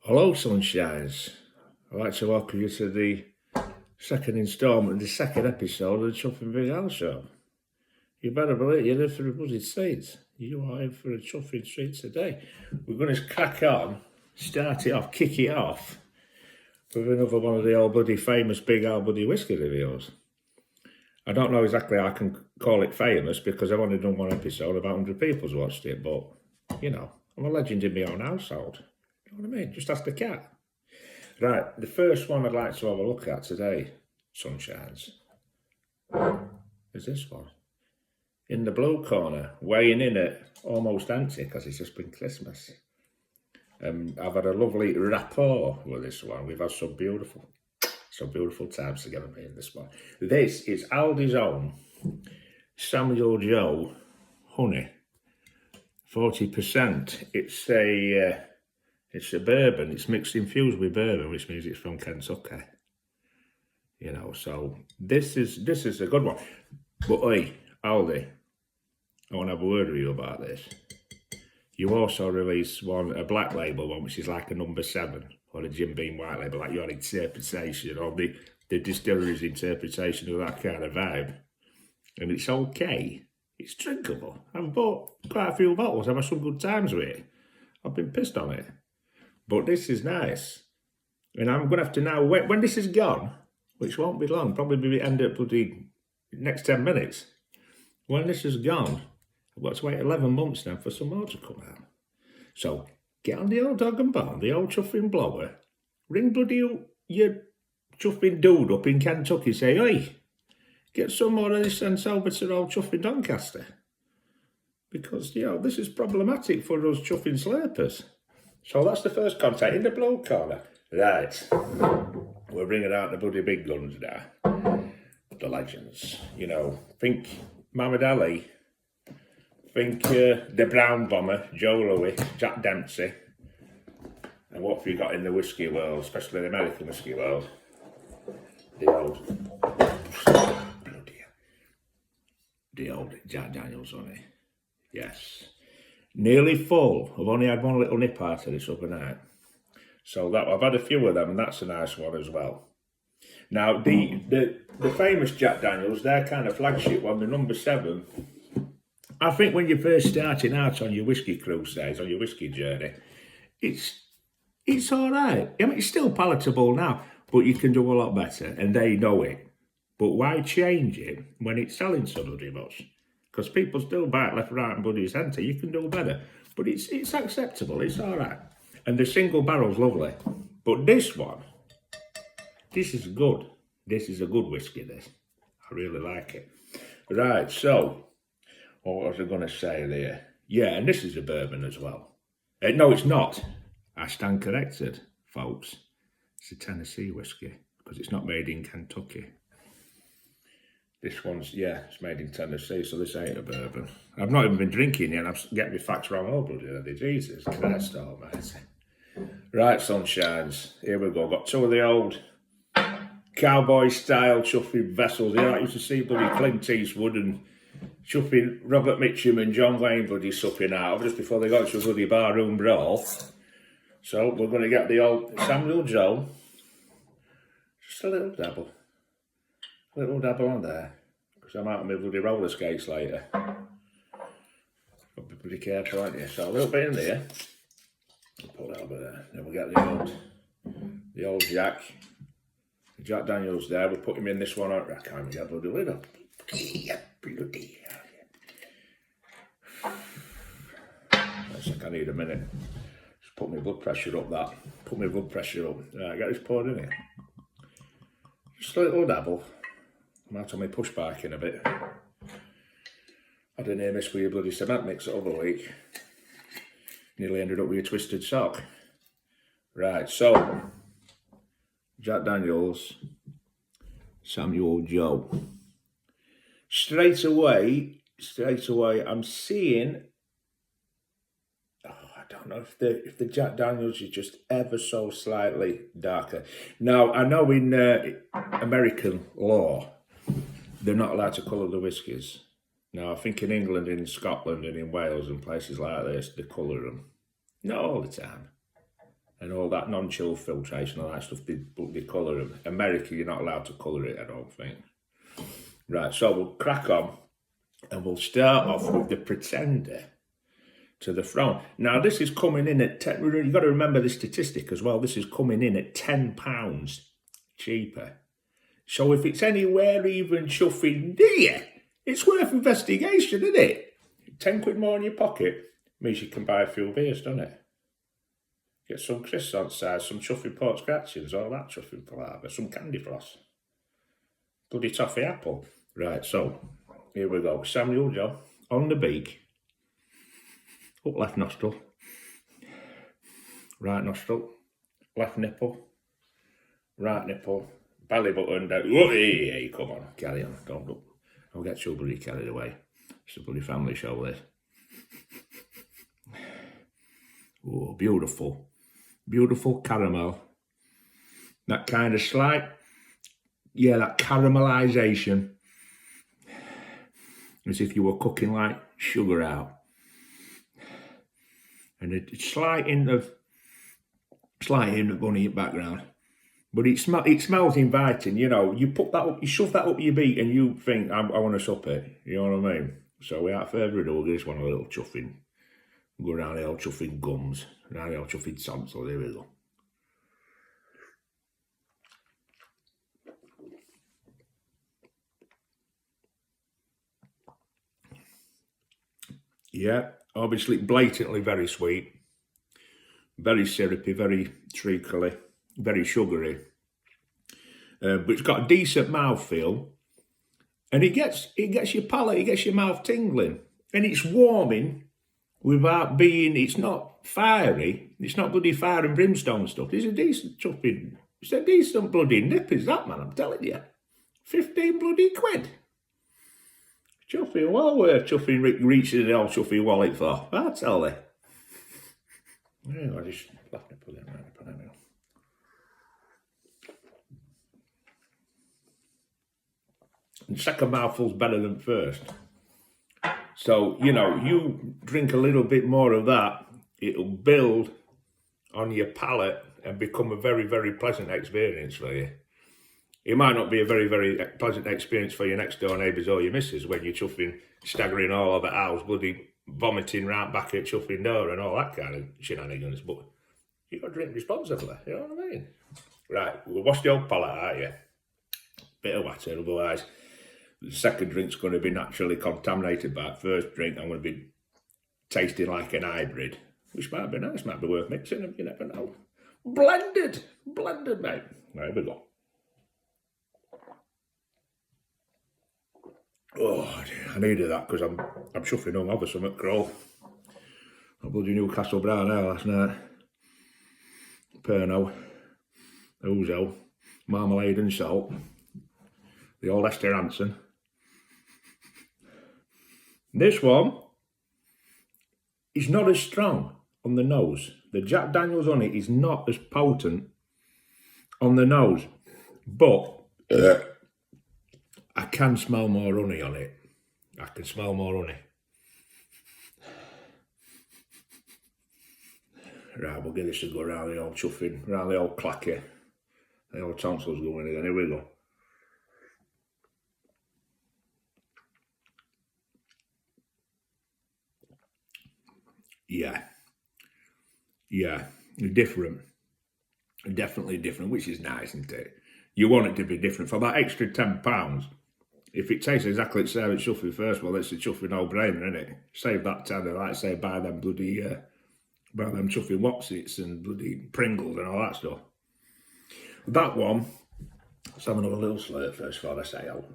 Hello, sunshines. I'd like to welcome you to the second instalment, the second episode of the Chuffing Big House Show. You better believe you're in for a bloody treat. You are in for a chuffing treat today. We're going to crack on, start it off, kick it off with another one of the old bloody famous Big Old Bloody Whiskey reviews. I don't know exactly how I can call it famous because I've only done one episode, about 100 people's watched it, but, you know, I'm a legend in my own household. You know what I mean? Just ask the cat. Right, the first one I'd like to have a look at today, sunshines, is this one. In the blue corner, weighing in at almost empty because it's just been Christmas. I've had a lovely rapport with this one. We've had some beautiful times together, me and this one. This is Aldi's own Samuel Joe Honey, 40%. It's a bourbon. It's mixed infused with bourbon, which means it's from Kentucky. You know, so this is a good one. But oi, Aldi, I want to have a word with you about this. You also released a black label one, which is like a number 7, or a Jim Beam white label, like your interpretation, or the distillery's interpretation of that kind of vibe. And it's okay. It's drinkable. I've bought quite a few bottles. I've had some good times with it. I've been pissed on it. But this is nice. And I'm going to have to now, when this is gone, which won't be long, probably end up with the next 10 minutes. When this is gone, I've got to wait 11 months now for some more to come out. So get on the old dog and bone, the old chuffing blower. Ring bloody your chuffing dude up in Kentucky, say, oi, get some more of this sent over to old chuffing Doncaster. Because, you know, this is problematic for us chuffing slurpers. So that's the first contact in the blue corner. Right. We're bringing out the bloody big guns now. The legends. You know, think Muhammad Ali. Think the Brown Bomber, Joe Louis, Jack Dempsey. And what have you got in the whiskey world, especially the American whiskey world? The old Jack Daniels on it. Yes. Nearly full. I've only had one little nip out of this overnight. So that I've had a few of them, and that's a nice one as well. Now, the famous Jack Daniels, their kind of flagship one, the number 7, I think when you're first starting out on your whiskey crusades, on your whiskey journey, it's all right. I mean, it's still palatable now, but you can do a lot better, and they know it. But why change it when it's selling so bloody much? Because people still buy it left, right, and bloody centre. You can do better. But it's acceptable. It's all right. And the single barrel's lovely. But this one, this is good. This is a good whiskey, this. I really like it. Right, so, what was I going to say there? Yeah, and this is a bourbon as well. No, it's not. I stand corrected, folks. It's a Tennessee whiskey because it's not made in Kentucky. This one's, yeah, it's made in Tennessee, so this ain't a bourbon. I've not even been drinking yet, I'm getting my facts wrong all bloody. Jesus Christ almighty. Right, sunshines, here we go. Got two of the old cowboy-style chuffing vessels here. I used to see bloody Clint Eastwood and chuffing Robert Mitchum and John Wayne bloody supping out just before they got to a bloody barroom brawl. So we're going to get the old Samuel Joe. Just a little dabble. Little dabble on there, because I'm out on my bloody roller skates later. Got to be pretty careful, aren't you? So a little bit in there. Put that over there. Then we'll get the old Jack Daniels there. We'll put him in this one. I can't even get bloody lid up. Looks like I need a minute. Just put my blood pressure up. Put my blood pressure up. Right, get this poured in here. Just a little dabble. I'm out on my push bike in a bit. I didn't hear miss with your bloody cement mix the other week. Nearly ended up with a twisted sock. Right, so Jack Daniels, Samuel Joe. Straight away, I'm seeing. Oh, I don't know if the Jack Daniels is just ever so slightly darker. Now I know in American law, they're not allowed to colour the whiskies. Now, I think in England, in Scotland and in Wales and places like this, they colour them. Not all the time. and all that non-chill filtration, all that stuff, they colour them. America, you're not allowed to colour it, I don't think. Right, so we'll crack on, and we'll start off with the Pretender to the throne. Now, this is coming in at you've got to remember the statistic as well. This is coming in at £10 cheaper. So if it's anywhere even chuffing near, it's worth investigation, isn't it? 10 quid more in your pocket means you can buy a few beers, doesn't it? Get some crisps on side, some chuffing pork scratchings, all that chuffing palaver, some candy floss. Bloody toffee apple. Right, so here we go. Samuel Joe on the beak. Up left nostril. Right nostril. Left nipple. Right nipple. Belly button down. Oh, hey, come on, carry on. Don't get too bloody carried away. It's a bloody family show, this. Oh, beautiful. Beautiful caramel. That kind of slight, that caramelisation. As if you were cooking like sugar out. And a slight hint of honey in the background. But it smells inviting, you know. You put that up, you shove that up your beak and you think, I want to sup it. You know what I mean? So without further ado, we'll just want a little chuffing. Go around the old chuffing gums, around the old chuffing tonsils. There we go. Yeah, obviously blatantly very sweet, very syrupy, very treacly, very sugary. But it's got a decent mouthfeel, and it gets your palate, it gets your mouth tingling, and it's warming without being. It's not fiery. It's not bloody fire and brimstone stuff. It's a decent chuffing. It's a decent bloody nip, is that, man? I'm telling you, 15 bloody quid. Chuffing, well worth chuffing reaching the old chuffing wallet for. I tell you. Yeah, I just left it, put it around. And second mouthful's better than first. So, you know, you drink a little bit more of that, it'll build on your palate and become a very, very pleasant experience for you. It might not be a very, very pleasant experience for your next door neighbours or your missus when you're chuffing, staggering all over the house, bloody vomiting right back at chuffing door and all that kind of shenanigans. But you've got to drink responsibly, you know what I mean? Right, we'll wash the old palate, aren't you? Bit of water, otherwise the second drink's going to be naturally contaminated by the first drink. I'm going to be tasting like an hybrid, which might be nice, might be worth mixing them, you never know. Blended, mate. There we go. Oh, I needed that because I'm chuffing home over some at Crow. I bloody Newcastle brown ale last night. Pernod, ouzo, marmalade and salt. The old Esther Hansen. This one is not as strong on the nose. The Jack Daniel's on it is not as potent on the nose, but I can smell more honey on it. I can smell more honey. Right, we'll give this a go around the old chuffing, around the old clacker. The old tonsils going again. Here we go. Yeah, different. Definitely different, which is nice, isn't it? You want it to be different. For that extra £10, if it tastes exactly the same as chuffing first, well, it's a chuffing no-brainer, isn't it? Save that tenner, like say, buy them bloody, buy them chuffing Wotsits and bloody Pringles and all that stuff. That one, let's have another little slurp first before I say out.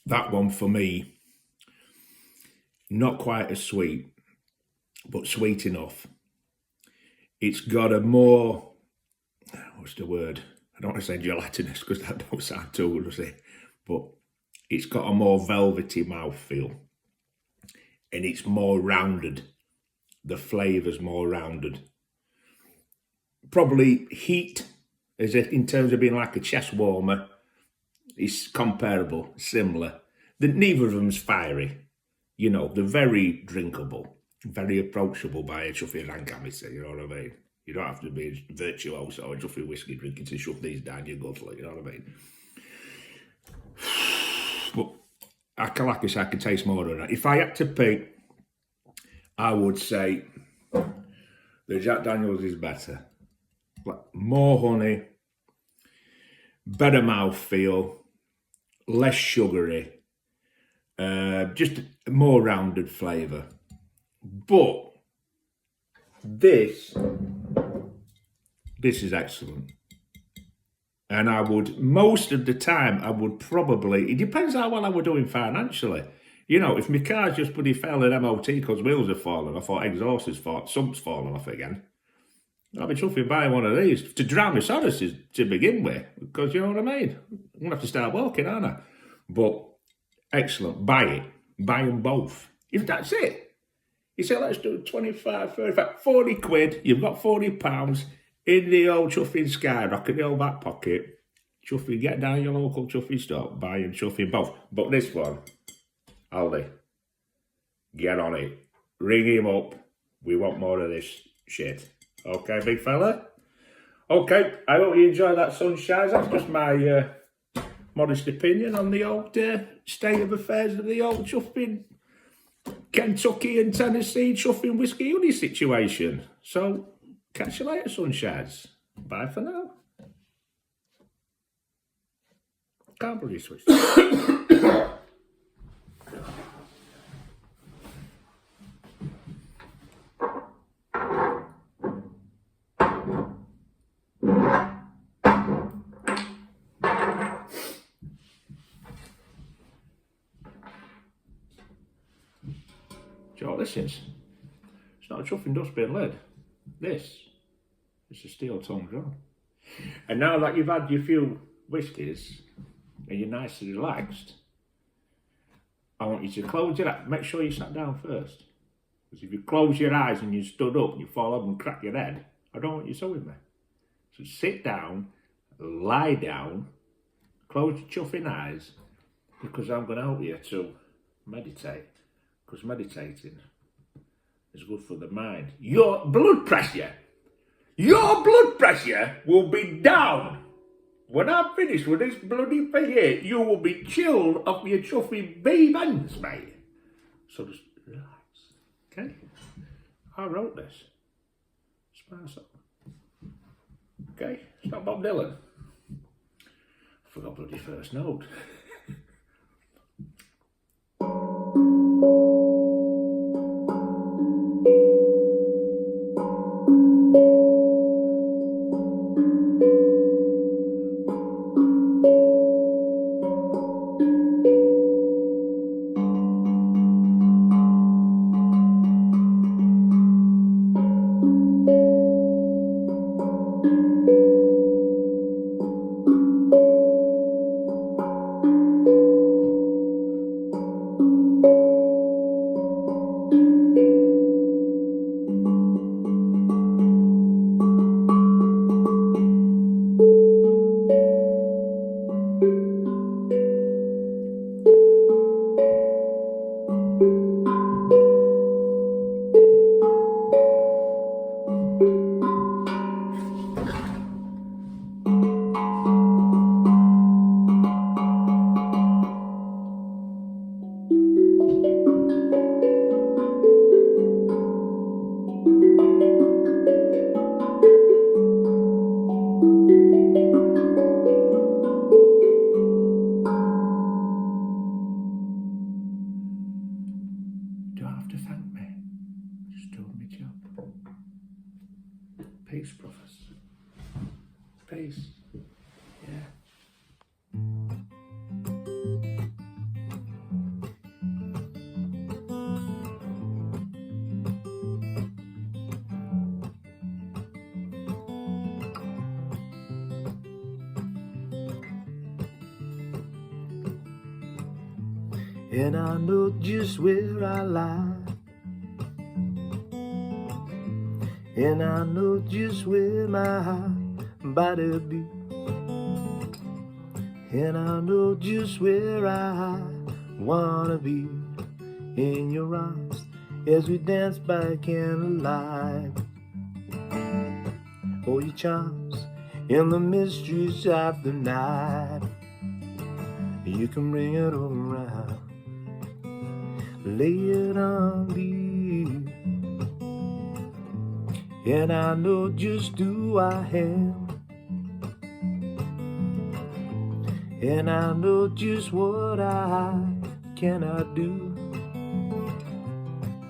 That one for me, not quite as sweet, but sweet enough. It's got a more, what's the word? I don't want to say gelatinous because that don't sound too good, does it? But it's got a more velvety mouthfeel. And it's more rounded. The flavour's more rounded. Probably heat, as if in terms of being like a chest warmer, is comparable, similar. Neither of them's fiery. You know, they're very drinkable, very approachable by a chuffy rank amateur, you know what I mean? You don't have to be a virtuoso or a chuffy whiskey drinking to shove these down your gutlet, you know what I mean? But like I said, I can taste more of that. If I had to pick, I would say the Jack Daniels is better. Like, more honey, better mouthfeel, less sugary, just a more rounded flavour. But this is excellent. And I would, most of the time, I would probably, it depends how well I were doing financially. You know, if my car's just bloody fell in MOT because wheels have fallen off or exhaust has fallen, sump's fallen off again, I'll be chuffing buying one of these to drown my sorrows to begin with, because you know what I mean? I'm going to have to start walking, aren't I? But excellent, buy it. Buy them both. If that's it. You say, let's do 25, 35, 40 quid, you've got £40 in the old chuffing skyrocket, in the old back pocket. Chuffing, get down your local chuffing store, buy and chuffing both. But this one, Aldi, get on it. Ring him up. We want more of this shit. Okay, big fella? Okay, I hope you enjoy that, sunshine. That's just my modest opinion on the old state of affairs of the old chuffing Kentucky and Tennessee chuffing whiskey honey situation. So, catch you later, sunshines. Bye for now. Can't believe switch. Do you know what this is? It's not a chuffing dustbin lid. This is a steel tongue drum. And now that you've had your few whiskies and you're nice and relaxed, I want you to close your eyes. Make sure you sat down first. Because if you close your eyes and you stood up and you fall over and crack your head, I don't want you so with me. So sit down, lie down, close your chuffing eyes, because I'm going to help you to meditate. Because meditating is good for the mind. Your blood pressure will be down. When I'm finished with this bloody thing here, you will be chilled off your chuffy B-bands, mate. So just relax, okay? I wrote this. Spice up. Okay? It's not Bob Dylan. I forgot bloody first note. Peace, brothers. Peace. Yeah. And I know just where I lie, and I know just where my body be, and I know just where I wanna be. in your arms as we dance by candlelight. Oh, your charms in the mysteries of the night. You can bring it all around, lay it on me, and I know just who I am, and I know just what I cannot do.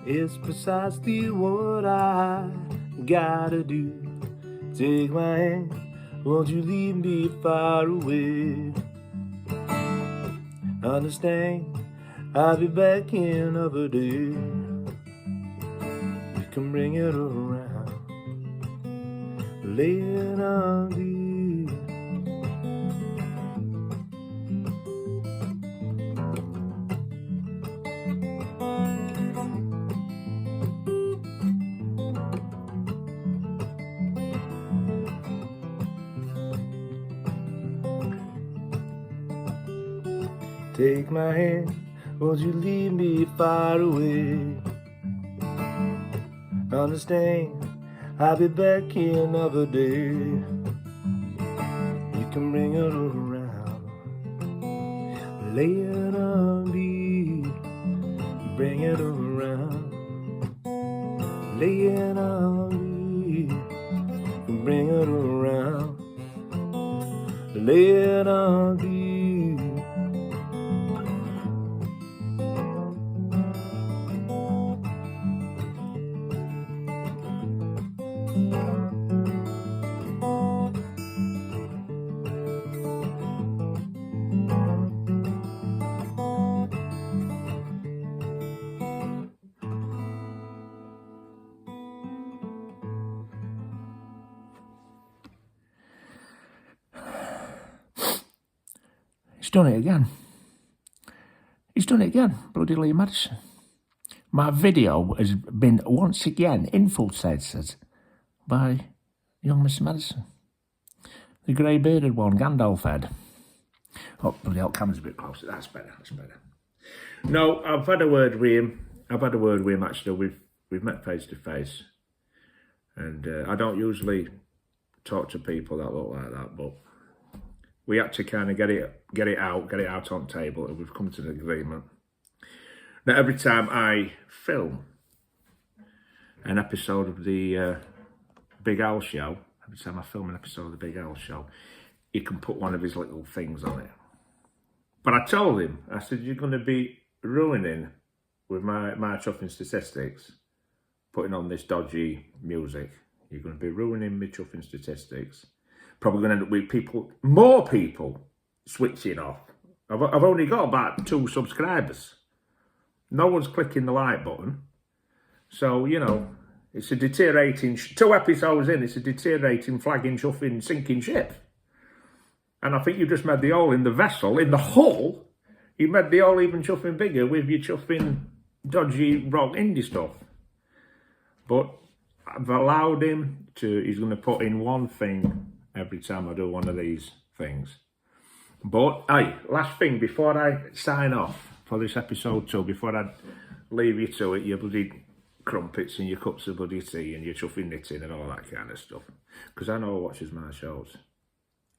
It's precisely what I gotta do. Take my hand, won't you leave me far away? Understand, I'll be back in another day. You can bring it around, lay it on me. Take my hand, won't you leave me far away? Understand, I'll be back here another day. You can bring it around, lay it on me. Bring it around, lay it on me. Bring it around, lay it on me. He's done it again. He's done it again, bloody Lee Maddison. My video has been once again infiltrated by young Mr. Maddison. The grey-bearded one, Gandalf head. Oh, bloody hell, camera's a bit closer. That's better, that's better. No, I've had a word with him. Actually. We've met face to face. And I don't usually talk to people that look like that, but we had to kind of get it out on table, and we've come to an agreement. Now, every time I film an episode of the Big Al Show, he can put one of his little things on it. But I told him, I said, you're going to be ruining with my chuffing statistics, putting on this dodgy music. You're going to be ruining my chuffing statistics. Probably going to end up with more people switching off. I've only got about 2 subscribers. No one's clicking the like button. So, you know, it's a deteriorating, 2 episodes in, it's a deteriorating, flagging, chuffing, sinking ship. And I think you just made the hole in the vessel, in the hull. You made the hole even chuffing bigger with your chuffing, dodgy, rock indie stuff. But I've allowed him to, he's going to put in one thing every time I do one of these things. But, hey, last thing, before I sign off for this episode 2, before I leave you to it, your bloody crumpets and your cups of bloody tea and your chuffing knitting and all that kind of stuff. Because I know who watches my shows.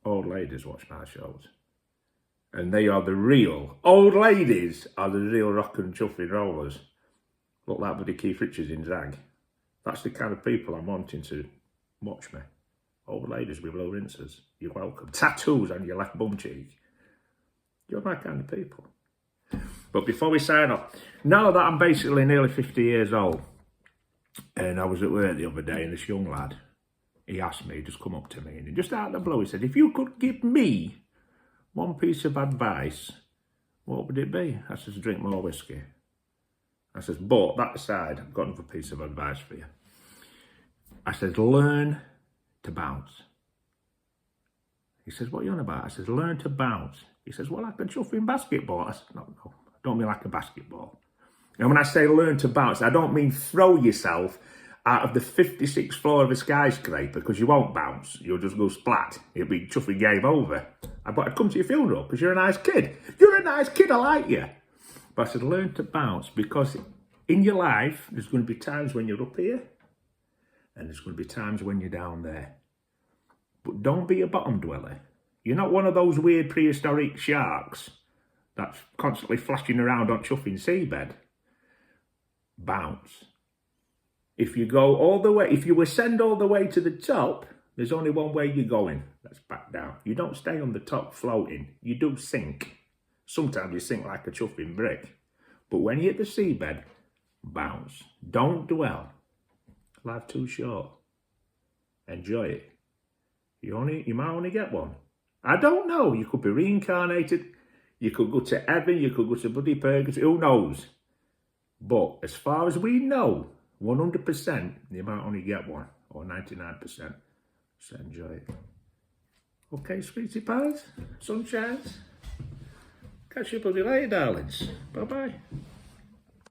Old ladies watch my shows. And they are the real, old ladies are the real rock and chuffing rollers. Look like bloody Keith Richards in drag. That's the kind of people I'm wanting to watch me. Old ladies with low rinses. You're welcome. Tattoos on your left bum cheek. You're my kind of people. But before we sign off, now that I'm basically nearly 50 years old, and I was at work the other day, and this young lad, he asked me, just come up to me, and just out of the blue, he said, if you could give me one piece of advice, what would it be? I said, drink more whiskey. I said, but that aside, I've got another piece of advice for you. I said, learn to bounce. He says, what are you on about? I said, learn to bounce. He says, well, like a chuffing basketball. I said, no, I don't mean like a basketball. And when I say learn to bounce, I don't mean throw yourself out of the 56th floor of a skyscraper, because you won't bounce. You'll just go splat. It'll be chuffing game over. But I'd come to your funeral because you're a nice kid. You're a nice kid, I like you. But I said, learn to bounce, because in your life, there's going to be times when you're up here and there's going to be times when you're down there. But don't be a bottom dweller. You're not one of those weird prehistoric sharks that's constantly flashing around on chuffing seabed. Bounce. If you go all the way, if you ascend all the way to the top, there's only one way you're going. That's back down. You don't stay on the top floating. You do sink. Sometimes you sink like a chuffing brick. But when you hit the seabed, bounce. Don't dwell. Life's too short. Enjoy it. You might only get one. I don't know. You could be reincarnated. You could go to heaven. You could go to bloody purgatory. Who knows? But as far as we know, 100%, you might only get one, or 99%. So enjoy it. Okay, sweetie pies, sunshines. Catch you bloody later, darlings. Bye-bye.